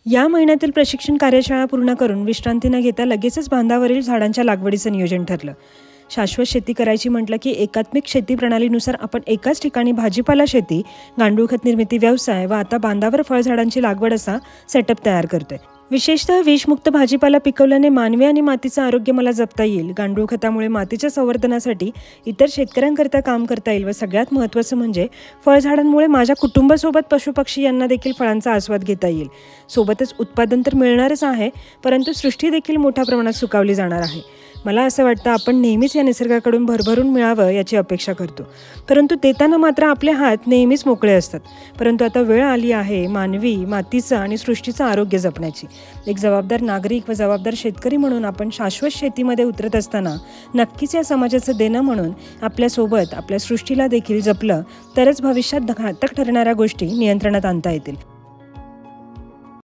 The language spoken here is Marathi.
या महिन्यातील प्रशिक्षण कार्यशाळा पूर्ण करून विश्रांती न घेता लगेचच बांधावरील झाडांच्या लागवडीचं नियोजन ठरलं। शाश्वत शेती करायची म्हटलं की एकात्मिक शेती प्रणालीनुसार आपण एकाच ठिकाणी भाजीपाला शेती, गांडूळ खत निर्मिती व्यवसाय व आता बांधावर फळझाडांची लागवड असा सेटअप तयार करतोय। विशेषतः विषमुक्त भाजीपाला पिकवल्याने मानवी आणि मातीचं आरोग्य मला जपता येईल, गांडूळ खतामुळे मातीच्या संवर्धनासाठी इतर शेतकऱ्यांकरता काम करता येईल व सगळ्यात महत्त्वाचं म्हणजे फळझाडांमुळे माझ्या कुटुंबासोबत पशुपक्षी यांना देखील फळांचा आस्वाद घेता येईल। सोबतच उत्पादन तर मिळणारच आहे, परंतु सृष्टी देखील मोठ्या प्रमाणात सुकावली जाणार आहे। मला असं वाटतं आपण नेहमीच या निसर्गाकडून भरभरून मिळावं याची अपेक्षा करतो, परंतु देताना मात्र आपले हात नेहमीच मोकळे असतात। परंतु आता वेळ आली आहे मानवी, मातीचं आणि सृष्टीचं आरोग्य जपण्याची। एक जबाबदार नागरिक व जबाबदार शेतकरी म्हणून आपण शाश्वत शेतीमध्ये उतरत असताना नक्कीच या समाजाचं देणं म्हणून आपल्यासोबत आपल्या सृष्टीला देखील जपलं तरच भविष्यात घातक ठरणाऱ्या गोष्टी नियंत्रणात आणता येतील।